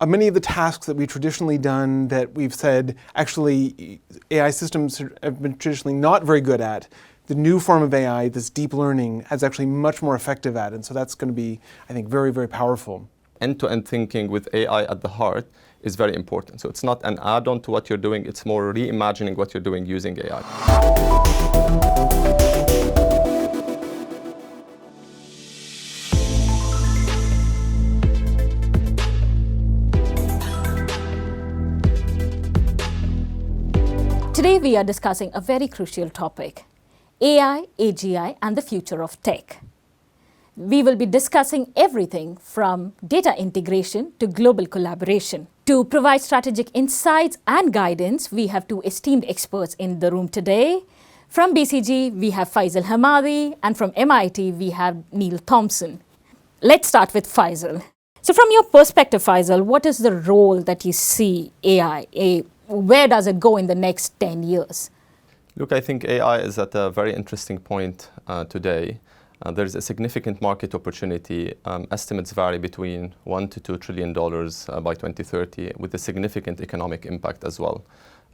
many of the tasks that we've traditionally done that we've said actually AI systems have been traditionally not very good at, the new form of AI, this deep learning, is actually much more effective at. And so that's going to be, I think, very, very powerful. End-to-end thinking with AI at the heart is very important. So it's not an add-on to what you're doing, it's more reimagining what you're doing using AI. Today we are discussing a very crucial topic, AI, AGI, and the future of tech. We will be discussing everything from data integration to global collaboration. To provide strategic insights and guidance, we have two esteemed experts in the room today. From BCG, we have Faisal Hamady, and from MIT, we have Thompson. Let's start with Faisal. So from your perspective, Faisal, what is the role that you see AI? Where does it go in the next 10 years? Look, I think AI is at a very interesting point today. There's a significant market opportunity. Estimates vary between $1 to $2 trillion by 2030, with a significant economic impact as well.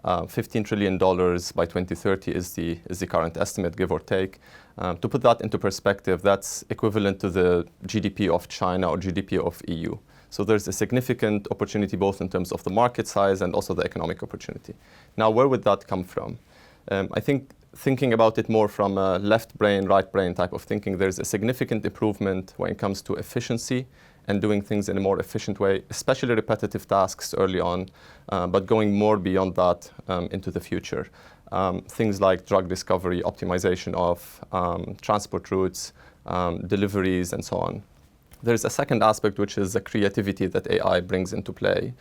$15 trillion by 2030 is the current estimate, give or take. To put that into perspective, that's equivalent to the GDP of China or GDP of EU. So there's a significant opportunity both in terms of the market size and also the economic opportunity. Now, where would that come from? I think thinking about it more from a left brain, right brain type of thinking, there's a significant improvement when it comes to efficiency and doing things in a more efficient way, especially repetitive tasks early on, but going more beyond that into the future. Things like drug discovery, optimization of transport routes, deliveries, and so on. There's a second aspect, which is the creativity that AI brings into play.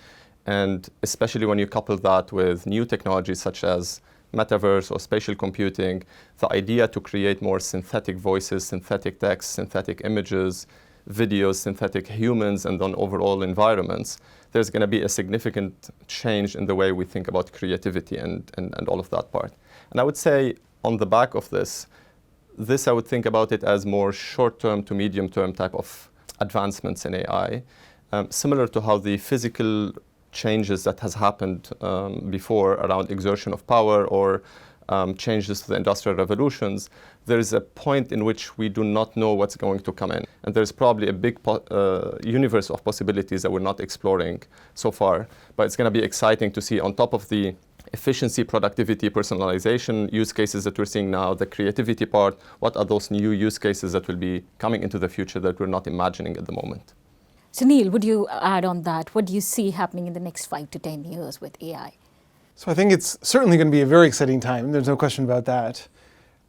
And especially when you couple that with new technologies such as metaverse or spatial computing, the idea to create more synthetic voices, synthetic text, synthetic images, videos, synthetic humans, and then overall environments, there's going to be a significant change in the way we think about creativity and all of that part. And I would say on the back of this I would think about it as more short-term to medium-term type of advancements in AI, similar to how the physical changes that has happened before around exertion of power or changes to the industrial revolutions. There is a point in which we do not know what's going to come in. And there's probably a big universe of possibilities that we're not exploring so far. But it's going to be exciting to see, on top of the efficiency, productivity, personalization use cases that we're seeing now, the creativity part, what are those new use cases that will be coming into the future that we're not imagining at the moment? So Neil, would you add on that? What do you see happening in the next 5 to 10 years with AI? So I think it's certainly going to be a very exciting time. There's no question about that.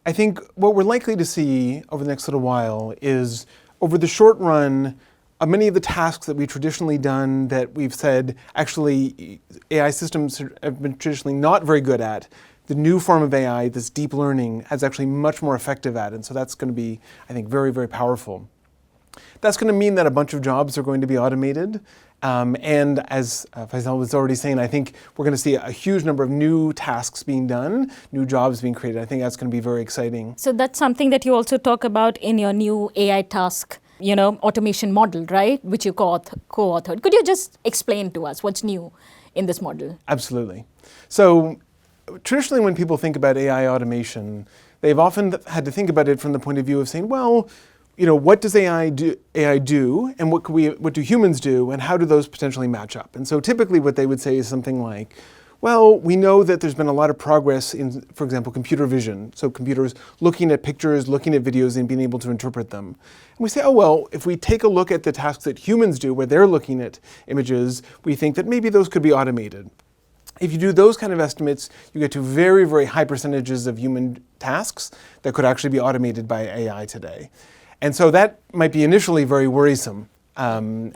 I think what we're likely to see over the next little while is, over the short run, many of the tasks that we've traditionally done that we've said actually AI systems have been traditionally not very good at, the new form of AI, this deep learning, is actually much more effective at. And so that's going to be, I think, very, very powerful. That's going to mean that a bunch of jobs are going to be automated. And as Faisal was already saying, I think we're going to see a huge number of new tasks being done, new jobs being created. I think that's going to be very exciting. So that's something that you also talk about in your new AI task, automation model, right? Which you co-authored. Could you just explain to us what's new in this model? Absolutely. So traditionally, when people think about AI automation, they've often had to think about it from the point of view of saying, well, what does AI do, and what do humans do, and how do those potentially match up? And so typically what they would say is something like, well, we know that there's been a lot of progress in, for example, computer vision. So computers looking at pictures, looking at videos, and being able to interpret them. And we say, oh, well, if we take a look at the tasks that humans do, where they're looking at images, we think that maybe those could be automated. If you do those kind of estimates, you get to very, very high percentages of human tasks that could actually be automated by AI today. And so that might be initially very worrisome. And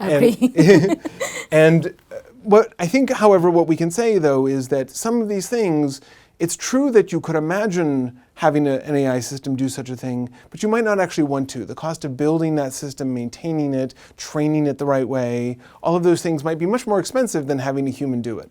what I think, however, what we can say, though, is that some of these things, it's true that you could imagine having an AI system do such a thing, but you might not actually want to. The cost of building that system, maintaining it, training it the right way, all of those things might be much more expensive than having a human do it.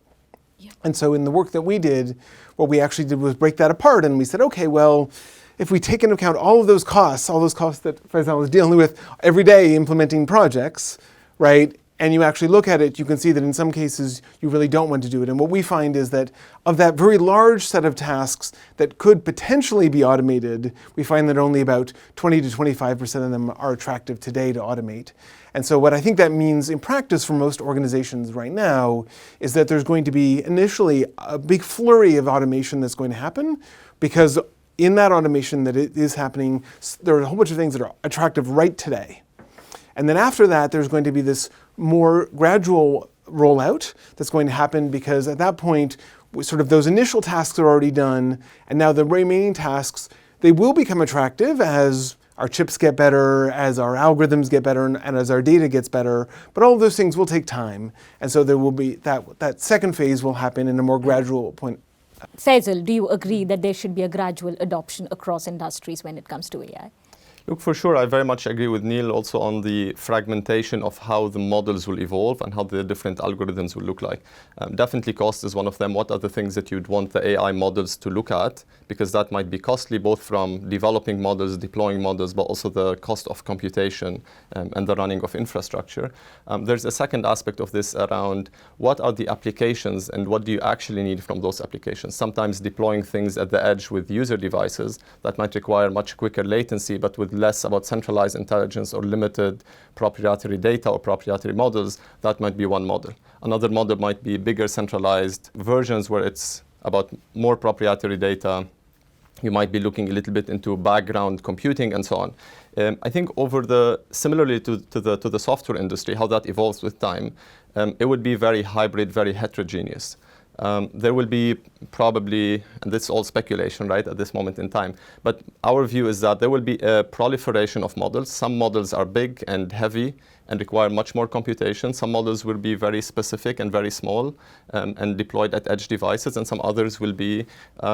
Yeah. And so in the work that we did, what we actually did was break that apart, and we said, okay, well, if we take into account all of those costs that Faisal was dealing with every day implementing projects, right? and you actually look at it, you can see that in some cases you really don't want to do it. And what we find is that of that very large set of tasks that could potentially be automated, we find that only about 20 to 25% of them are attractive today to automate. And so what I think that means in practice for most organizations right now is that there's going to be initially a big flurry of automation that's going to happen, because in that automation that it is happening, there are a whole bunch of things that are attractive right today. And then after that, there's going to be this more gradual rollout that's going to happen, because at that point, sort of those initial tasks are already done, and now the remaining tasks, they will become attractive as our chips get better, as our algorithms get better, and as our data gets better, but all of those things will take time. And so there will be that second phase will happen in a more gradual point. Faisal, do you agree that there should be a gradual adoption across industries when it comes to AI? Look, for sure, I very much agree with Neil also on the fragmentation of how the models will evolve and how the different algorithms will look like. Definitely cost is one of them. What are the things that you'd want the AI models to look at? Because that might be costly, both from developing models, deploying models, but also the cost of computation and the running of infrastructure. There's a second aspect of this around what are the applications and what do you actually need from those applications. Sometimes deploying things at the edge with user devices that might require much quicker latency, but with less about centralized intelligence or limited proprietary data or proprietary models, that might be one model. Another model might be bigger centralized versions where it's about more proprietary data. You might be looking a little bit into background computing and so on. I think similarly to the software industry, how that evolves with time, it would be very hybrid, very heterogeneous. There will be probably, and this is all speculation, right, at this moment in time, but our view is that there will be a proliferation of models. Some models are big and heavy and require much more computation. Some models will be very specific and very small and deployed at edge devices, and some others will be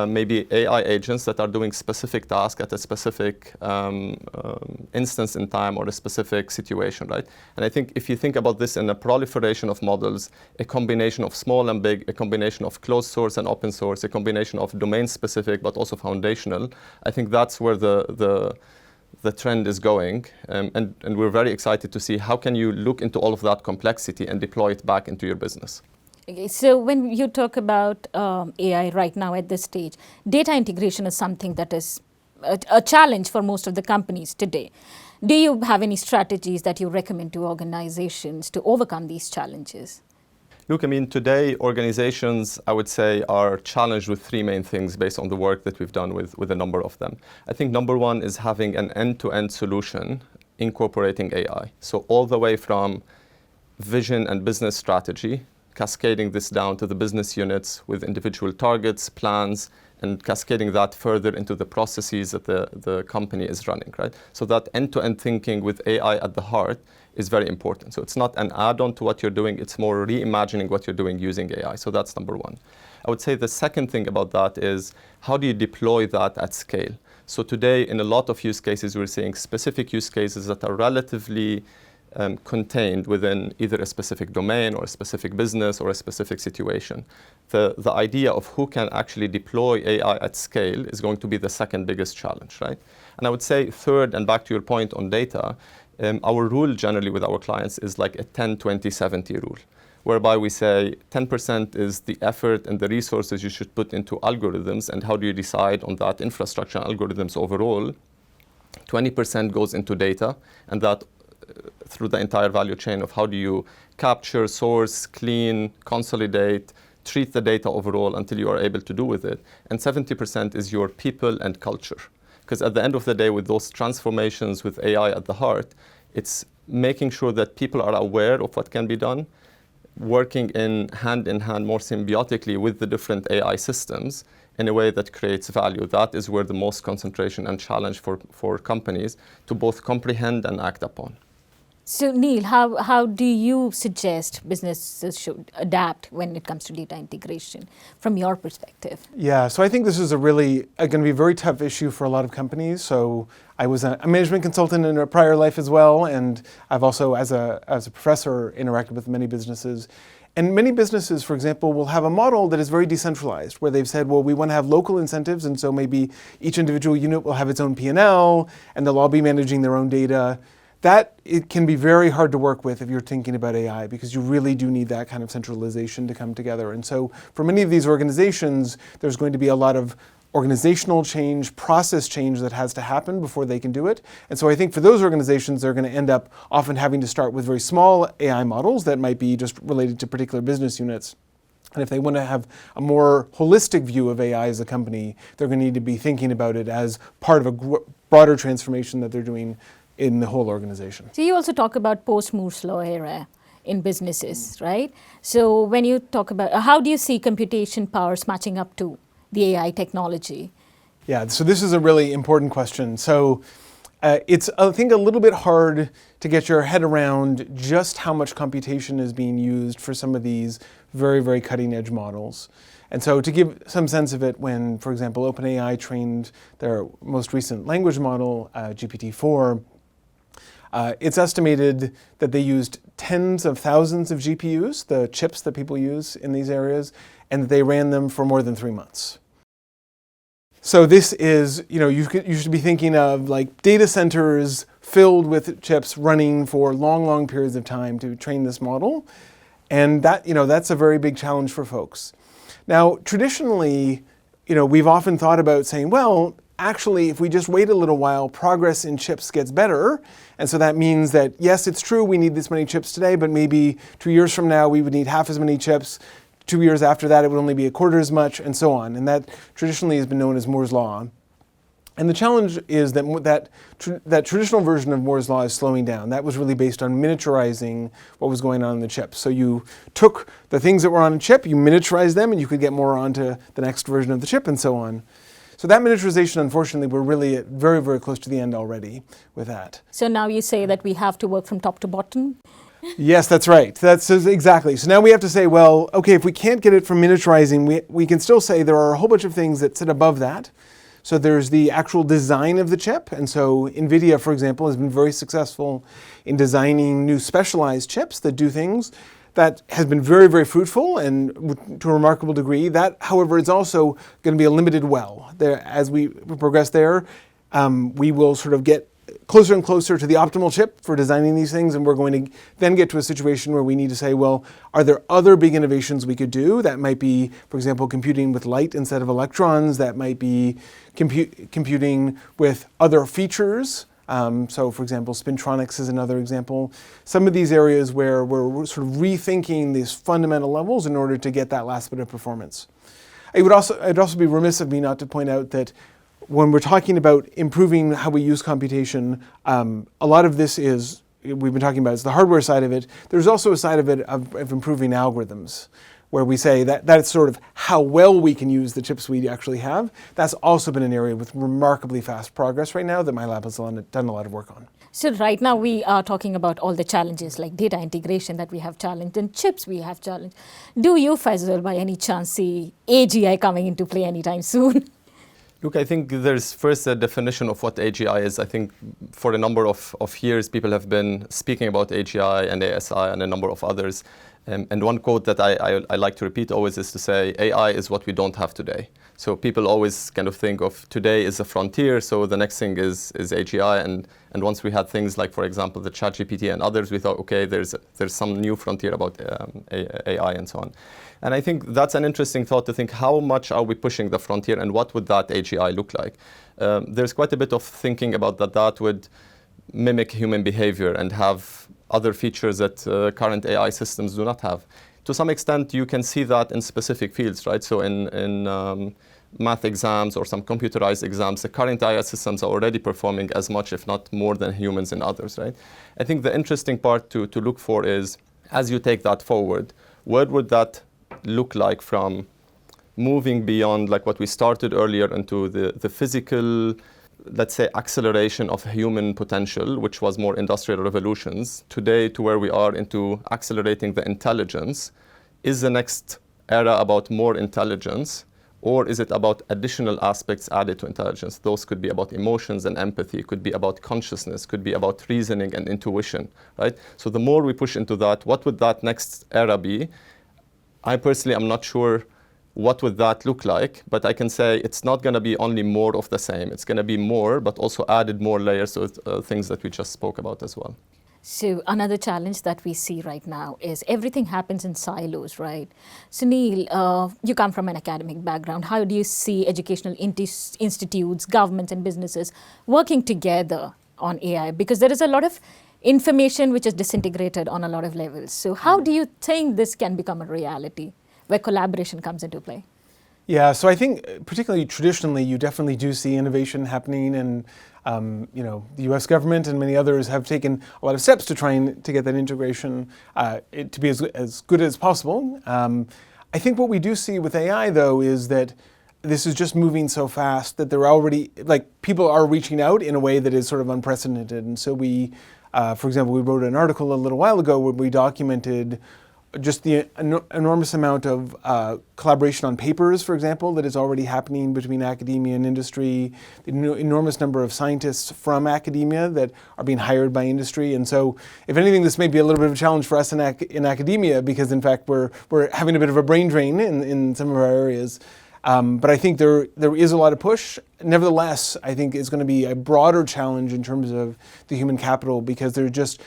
maybe AI agents that are doing specific tasks at a specific instance in time or a specific situation, right? And I think if you think about this in a proliferation of models, a combination of small and big, a combination of closed source and open source, a combination of domain specific but also foundational, I think that's where the trend is going, and we're very excited to see how can you look into all of that complexity and deploy it back into your business. Okay, so when you talk about AI right now at this stage, data integration is something that is a challenge for most of the companies today. Do you have any strategies that you recommend to organizations to overcome these challenges? Look, I mean, today organizations, I would say, are challenged with three main things based on the work that we've done with a number of them. I think number one is having an end-to-end solution incorporating AI. So all the way from vision and business strategy, cascading this down to the business units with individual targets, plans, and cascading that further into the processes that the company is running, right? So that end-to-end thinking with AI at the heart is very important. So it's not an add-on to what you're doing, it's more reimagining what you're doing using AI. So that's number one. I would say the second thing about that is how do you deploy that at scale? So today, in a lot of use cases, we're seeing specific use cases that are relatively contained within either a specific domain or a specific business or a specific situation. The idea of who can actually deploy AI at scale is going to be the second biggest challenge, right? And I would say third, and back to your point on data, our rule generally with our clients is like a 10-20-70 rule, whereby we say 10% is the effort and the resources you should put into algorithms and how do you decide on that infrastructure and algorithms overall. 20% goes into data, and that through the entire value chain of how do you capture, source, clean, consolidate, treat the data overall until you are able to do with it. And 70% is your people and culture. Because at the end of the day, with those transformations with AI at the heart, it's making sure that people are aware of what can be done, working in hand more symbiotically with the different AI systems in a way that creates value. That is where the most concentration and challenge for companies to both comprehend and act upon. So Neil, how do you suggest businesses should adapt when it comes to data integration from your perspective? Yeah, so I think this is going to be a very tough issue for a lot of companies. So I was a management consultant in a prior life as well, and I've also, as a professor, interacted with many businesses. And many businesses, for example, will have a model that is very decentralized, where they've said, well, we want to have local incentives, and so maybe each individual unit will have its own P&L, and they'll all be managing their own data. that it can be very hard to work with if you're thinking about AI, because you really do need that kind of centralization to come together. And so for many of these organizations, there's going to be a lot of organizational change, process change that has to happen before they can do it. And so I think for those organizations, they're going to end up often having to start with very small AI models that might be just related to particular business units. And if they want to have a more holistic view of AI as a company, they're going to need to be thinking about it as part of a broader transformation that they're doing in the whole organization. So you also talk about post-Moore's law era in businesses, right? So when you talk about, how do you see computation powers matching up to the AI technology? Yeah, so this is a really important question. So it's, I think, a little bit hard to get your head around just how much computation is being used for some of these very, very cutting-edge models. And so to give some sense of it, when, for example, OpenAI trained their most recent language model, GPT-4, it's estimated that they used tens of thousands of GPUs, the chips that people use in these areas, and that they ran them for more than 3 months. So this is, you should be thinking of like data centers filled with chips running for long, long periods of time to train this model. And that, that's a very big challenge for folks. Now, traditionally, we've often thought about saying, well, actually, if we just wait a little while, progress in chips gets better. And so that means that, yes, it's true, we need this many chips today, but maybe 2 years from now, we would need half as many chips. 2 years after that, it would only be a quarter as much, and so on. And that traditionally has been known as Moore's law. And the challenge is that traditional version of Moore's law is slowing down. That was really based on miniaturizing what was going on in the chip. So you took the things that were on a chip, you miniaturized them, and you could get more onto the next version of the chip, and so on. So that miniaturization, unfortunately, we're really very, very close to the end already with that. So now you say that we have to work from top to bottom? Yes, that's right. That's exactly. So now we have to say, well, okay, if we can't get it from miniaturizing, we can still say there are a whole bunch of things that sit above that. So there's the actual design of the chip. And so NVIDIA, for example, has been very successful in designing new specialized chips that do things. That has been very, very fruitful and to a remarkable degree. That, however, is also going to be a limited well. As we progress there, we will sort of get closer and closer to the optimal chip for designing these things, and we're going to then get to a situation where we need to say, well, are there other big innovations we could do? That might be, for example, computing with light instead of electrons. That might be computing with other features. So, for example, spintronics is another example. Some of these areas where we're sort of rethinking these fundamental levels in order to get that last bit of performance. I'd also be remiss of me not to point out that when we're talking about improving how we use computation, a lot of this is, we've been talking about, is the hardware side of it. There's also a side of it of improving algorithms, where we say that that's sort of how well we can use the chips we actually have. That's also been an area with remarkably fast progress right now that my lab has done a lot of work on. So right now we are talking about all the challenges like data integration that we have challenged and chips we have challenged. Do you, Faisal, by any chance see AGI coming into play anytime soon? Look, I think there's first a definition of what AGI is. I think for a number of years, people have been speaking about AGI and ASI and a number of others. And one quote that I like to repeat always is to say, AI is what we don't have today. So people always kind of think of today as a frontier, so the next thing is AGI. And once we had things like, for example, the ChatGPT and others, we thought, okay, there's some new frontier about AI and so on. And I think that's an interesting thought to think, how much are we pushing the frontier and what would that AGI look like? There's quite a bit of thinking about that would mimic human behavior and have other features that current AI systems do not have. To some extent, you can see that in specific fields, right? So in math exams or some computerized exams, the current AI systems are already performing as much, if not more, than humans in others, right? I think the interesting part to look for is, as you take that forward, what would that look like from moving beyond like what we started earlier into the physical, let's say, acceleration of human potential, which was more industrial revolutions, today to where we are into accelerating the intelligence. Is the next era about more intelligence, or is it about additional aspects added to intelligence? Those could be about emotions and empathy, could be about consciousness, could be about reasoning and intuition, right? So the more we push into that, what would that next era be? I personally am not sure what would that look like? But I can say it's not going to be only more of the same. It's going to be more, but also added more layers of things that we just spoke about as well. So another challenge that we see right now is everything happens in silos, right? So Neil, you come from an academic background. How do you see educational institutes, governments and businesses working together on AI? Because there is a lot of information which is disintegrated on a lot of levels. So how do you think this can become a reality where collaboration comes into play? Yeah, so I think particularly traditionally, you definitely do see innovation happening, and the U.S. government and many others have taken a lot of steps to try and to get that integration to be as good as possible. I think what we do see with AI, though, is that this is just moving so fast that they're already, people are reaching out in a way that is sort of unprecedented. And so we, for example, we wrote an article a little while ago where we documented just the enormous amount of collaboration on papers, for example, that is already happening between academia and industry, the enormous number of scientists from academia that are being hired by industry. And so, if anything, this may be a little bit of a challenge for us in academia, because in fact we're having a bit of a brain drain in some of our areas. But I think there is a lot of push. Nevertheless, I think it's going to be a broader challenge in terms of the human capital, because there are just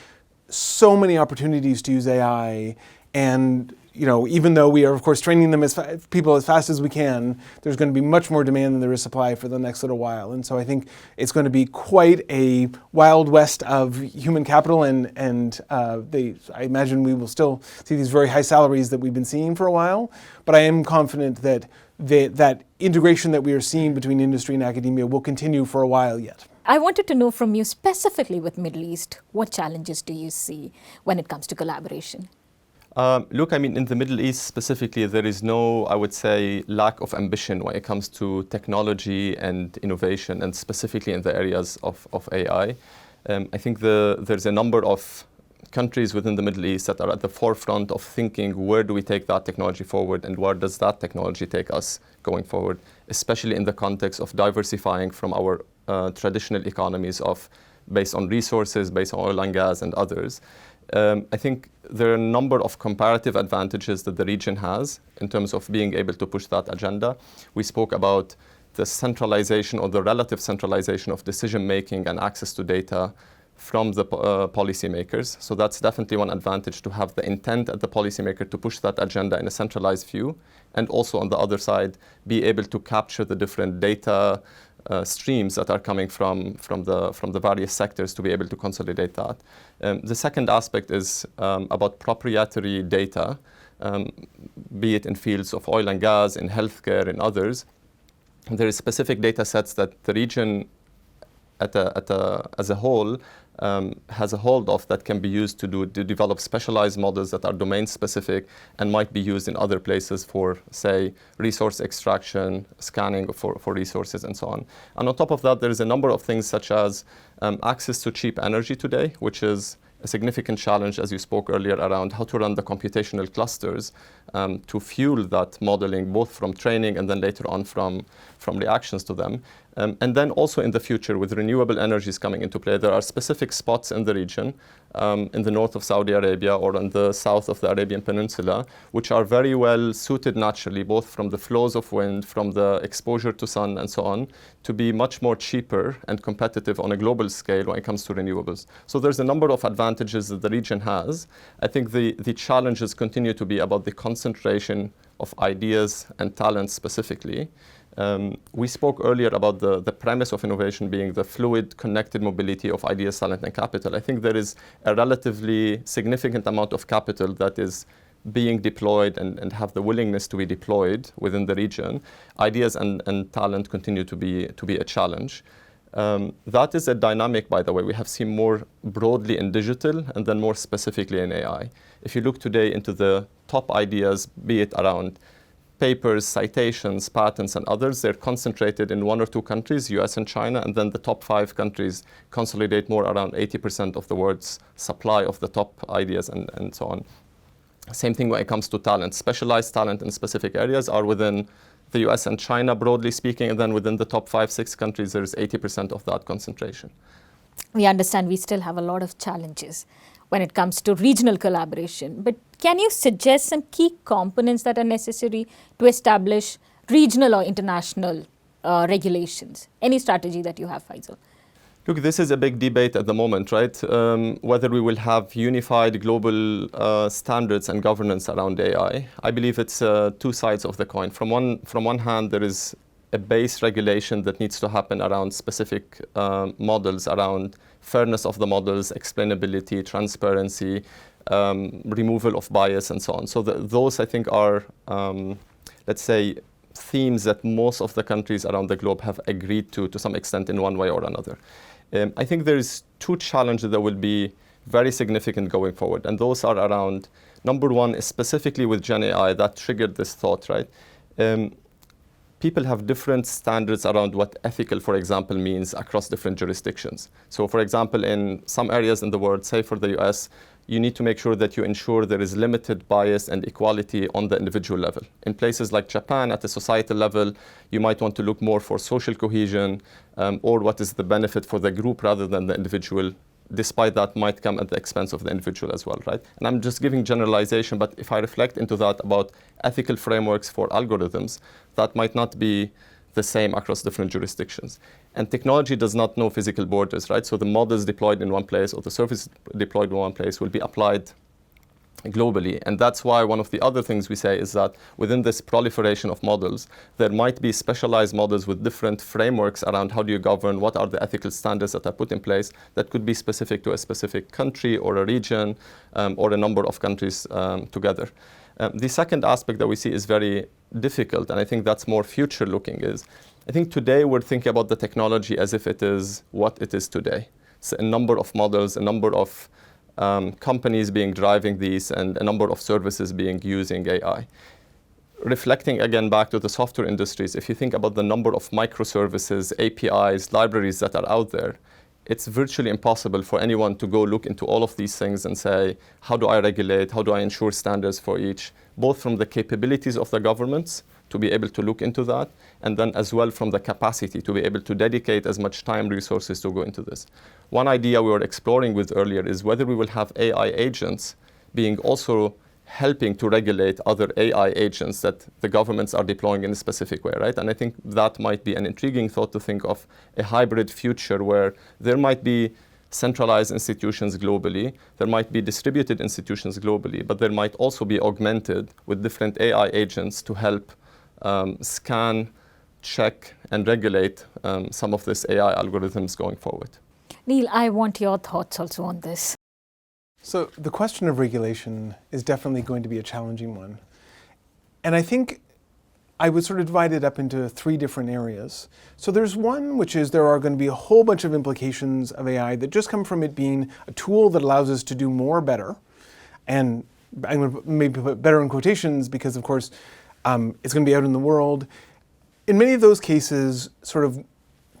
so many opportunities to use AI. And even though we are, of course, training them people as fast as we can, there's going to be much more demand than there is supply for the next little while. And so I think it's going to be quite a wild west of human capital, and I imagine we will still see these very high salaries that we've been seeing for a while. But I am confident that that integration that we are seeing between industry and academia will continue for a while yet. I wanted to know from you specifically with Middle East, what challenges do you see when it comes to collaboration? Look, in the Middle East specifically, there is no, I would say, lack of ambition when it comes to technology and innovation, and specifically in the areas of AI. I think there's a number of countries within the Middle East that are at the forefront of thinking, where do we take that technology forward, and where does that technology take us going forward, especially in the context of diversifying from our traditional economies based on resources, based on oil and gas and others. I think there are a number of comparative advantages that the region has in terms of being able to push that agenda. We spoke about the centralization or the relative centralization of decision-making and access to data from the policymakers. So that's definitely one advantage, to have the intent at the policymaker to push that agenda in a centralized view, and also on the other side, be able to capture the different data streams that are coming from the various sectors to be able to consolidate that. The second aspect is about proprietary data, be it in fields of oil and gas, in healthcare, and others. There is specific data sets that the region as a whole has a hold of, that can be used to develop specialized models that are domain specific and might be used in other places for, say, resource extraction, scanning for resources, and so on. And on top of that, there is a number of things such as access to cheap energy today, which is a significant challenge, as you spoke earlier, around how to run the computational clusters to fuel that modeling, both from training and then later on from reactions to them. And then also in the future, with renewable energies coming into play, there are specific spots in the region, in the north of Saudi Arabia or in the south of the Arabian Peninsula, which are very well suited naturally, both from the flows of wind, from the exposure to sun and so on, to be much more cheaper and competitive on a global scale when it comes to renewables. So there's a number of advantages that the region has. I think the challenges continue to be about the concentration of ideas and talent specifically. We spoke earlier about the premise of innovation being the fluid, connected mobility of ideas, talent, and capital. I think there is a relatively significant amount of capital that is being deployed and have the willingness to be deployed within the region. Ideas and talent continue to be a challenge. That is a dynamic, by the way, we have seen more broadly in digital and then more specifically in AI. If you look today into the top ideas, be it around papers, citations, patents, and others, they're concentrated in one or two countries, US and China, and then the top 5 countries consolidate more around 80% of the world's supply of the top ideas and so on. Same thing when it comes to talent. Specialized talent in specific areas are within the US and China, broadly speaking, and then within the top 5-6 countries, there's 80% of that concentration. We understand we still have a lot of challenges when it comes to regional collaboration. But Can you suggest some key components that are necessary to establish regional or international regulations? Any strategy that you have, Faisal? Look, this is a big debate at the moment, right? Whether we will have unified global standards and governance around AI. I believe it's two sides of the coin. From one hand, there is a base regulation that needs to happen around specific models, around fairness of the models, explainability, transparency, removal of bias, and so on. So those, I think, are, let's say, themes that most of the countries around the globe have agreed to some extent in one way or another. I think there's two challenges that will be very significant going forward, and those are around, number one is specifically with Gen AI that triggered this thought, right? People have different standards around what ethical, for example, means across different jurisdictions. So for example, in some areas in the world, say for the US, you need to make sure that you ensure there is limited bias and equality on the individual level. In places like Japan, at the societal level, you might want to look more for social cohesion or what is the benefit for the group rather than the individual. Despite that might come at the expense of the individual as well, right? And I'm just giving generalization, but if I reflect into that about ethical frameworks for algorithms, that might not be the same across different jurisdictions. And technology does not know physical borders, right? So the models deployed in one place or the service deployed in one place will be applied globally. And that's why one of the other things we say is that within this proliferation of models, there might be specialized models with different frameworks around how do you govern, what are the ethical standards that are put in place that could be specific to a specific country or a region or a number of countries together. The second aspect that we see is very difficult, and I think that's more future looking, is I think today we're thinking about the technology as if it is what it is today. So a number of models, a number of companies being driving these, and a number of services being using AI. Reflecting again back to the software industries, if you think about the number of microservices, APIs, libraries that are out there, it's virtually impossible for anyone to go look into all of these things and say, how do I regulate, how do I ensure standards for each, both from the capabilities of the governments to be able to look into that, and then as well from the capacity to be able to dedicate as much time, resources to go into this. One idea we were exploring with earlier is whether we will have AI agents being also helping to regulate other AI agents that the governments are deploying in a specific way, right? And I think that might be an intriguing thought to think of a hybrid future where there might be centralized institutions globally, there might be distributed institutions globally, but there might also be augmented with different AI agents to help scan, check, and regulate some of this AI algorithms going forward. Neil, I want your thoughts also on this. So the question of regulation is definitely going to be a challenging one. And I think I would sort of divide it up into three different areas. So there's one, which is there are going to be a whole bunch of implications of AI that just come from it being a tool that allows us to do more better. And I'm going to maybe put better in quotations because, of course, it's going to be out in the world. In many of those cases, sort of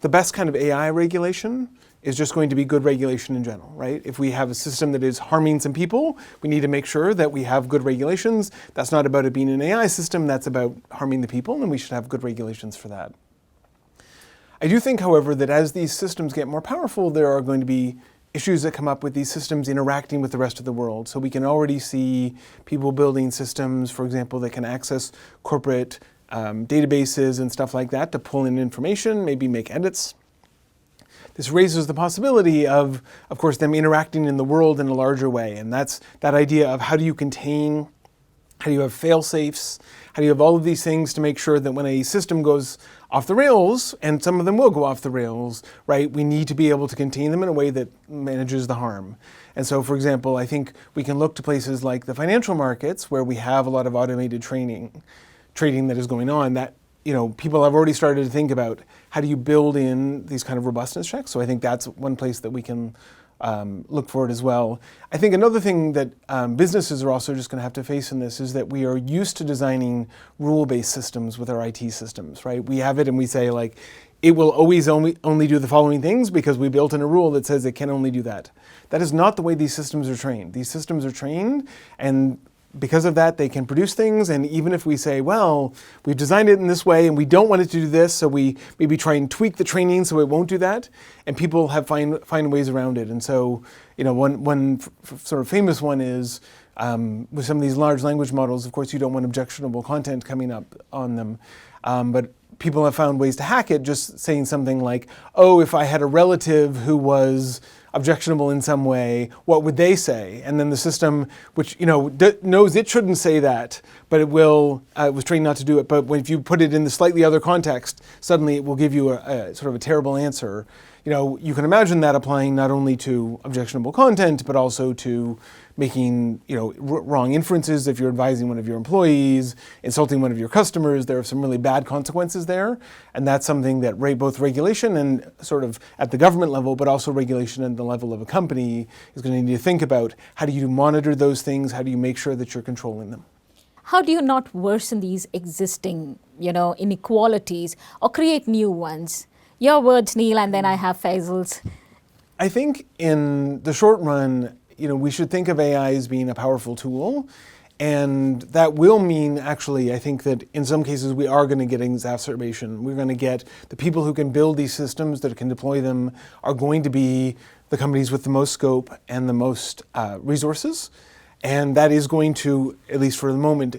the best kind of AI regulation is just going to be good regulation in general, right? If we have a system that is harming some people, we need to make sure that we have good regulations. That's not about it being an AI system, that's about harming the people, and we should have good regulations for that. I do think, however, that as these systems get more powerful, there are going to be issues that come up with these systems interacting with the rest of the world. So we can already see people building systems, for example, that can access corporate databases and stuff like that to pull in information, maybe make edits. This raises the possibility of course, them interacting in the world in a larger way. And that's that idea of how do you contain, how do you have fail-safes, how do you have all of these things to make sure that when a system goes off the rails, and some of them will go off the rails, right, we need to be able to contain them in a way that manages the harm. And so, for example, I think we can look to places like the financial markets where we have a lot of automated trading that is going on that, you know, people have already started to think about how do you build in these kind of robustness checks. So I think that's one place that we can look for it as well. I think another thing that businesses are also just going to have to face in this is that we are used to designing rule-based systems with our IT systems, right? We have it and we say like, it will always only do the following things because we built in a rule that says it can only do that. That is not the way these systems are trained. These systems are trained, and because of that, they can produce things, and even if we say, well, we've designed it in this way and we don't want it to do this, so we maybe try and tweak the training so it won't do that, and people have find ways around it. And so, you know, one sort of famous one is With some of these large language models, of course, you don't want objectionable content coming up on them. But people have found ways to hack it, just saying something like, oh, if I had a relative who was objectionable in some way, what would they say? And then the system, which knows it shouldn't say that, but it will, it was trained not to do it, but if you put it in the slightly other context, suddenly it will give you a sort of a terrible answer. You can imagine that applying not only to objectionable content, but also to making wrong inferences if you're advising one of your employees, insulting one of your customers. There are some really bad consequences there, and that's something that both regulation and sort of at the government level, but also regulation at the level of a company is going to need to think about. How do you monitor those things? How do you make sure that you're controlling them? How do you not worsen these existing, inequalities or create new ones? Your words, Neil, and then I have Faisal's. I think in the short run, we should think of AI as being a powerful tool. And that will mean, actually, I think that in some cases we are going to get exacerbation. We're going to get the people who can build these systems, that can deploy them, are going to be the companies with the most scope and the most resources. And that is going to, at least for the moment,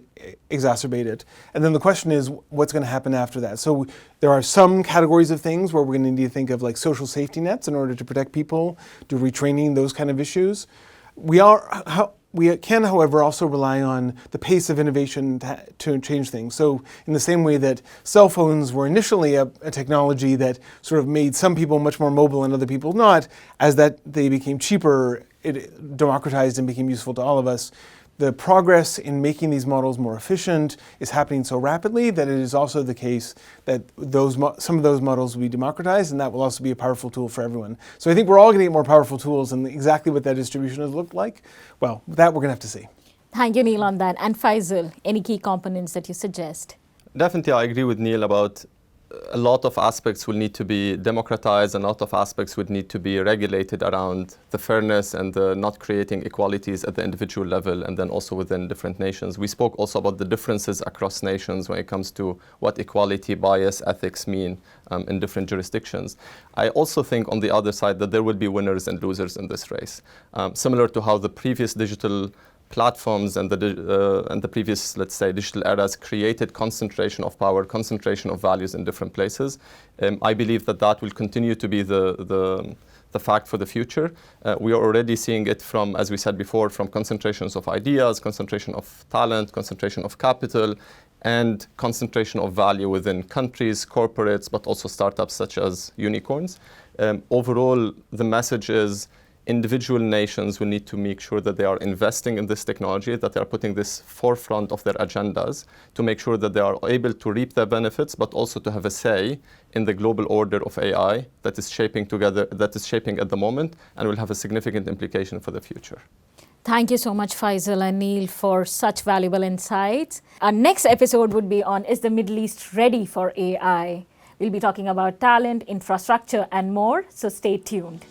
exacerbate it. And then the question is, what's going to happen after that? So there are some categories of things where we're going to need to think of like social safety nets in order to protect people, do retraining, those kind of issues. We can, however, also rely on the pace of innovation to change things. So in the same way that cell phones were initially a technology that sort of made some people much more mobile and other people not, as that they became cheaper, it democratized and became useful to all of us. The progress in making these models more efficient is happening so rapidly that it is also the case that some of those models will be democratized, and that will also be a powerful tool for everyone. So I think we're all going to get more powerful tools, and exactly what that distribution has looked like, well, that we're going to have to see. Thank you, Neil, on that. And Faisal, any key components that you suggest? Definitely, I agree with Neil about a lot of aspects will need to be democratized, and a lot of aspects would need to be regulated around the fairness and the not creating inequalities at the individual level, and then also within different nations. We spoke also about the differences across nations when it comes to what equality, bias, ethics mean in different jurisdictions. I also think on the other side that there will be winners and losers in this race. Similar to how the previous digital platforms and the previous, let's say, digital eras created concentration of power, concentration of values in different places. I believe that will continue to be the fact for the future. We are already seeing it from, as we said before, from concentrations of ideas, concentration of talent, concentration of capital, and concentration of value within countries, corporates, but also startups such as unicorns. Overall, the message is individual nations will need to make sure that they are investing in this technology, that they are putting this forefront of their agendas to make sure that they are able to reap their benefits, but also to have a say in the global order of AI that is shaping at the moment and will have a significant implication for the future. Thank you so much, Faisal and Neil, for such valuable insights. Our next episode would be on, is the Middle East ready for AI? We'll be talking about talent, infrastructure, and more, so stay tuned.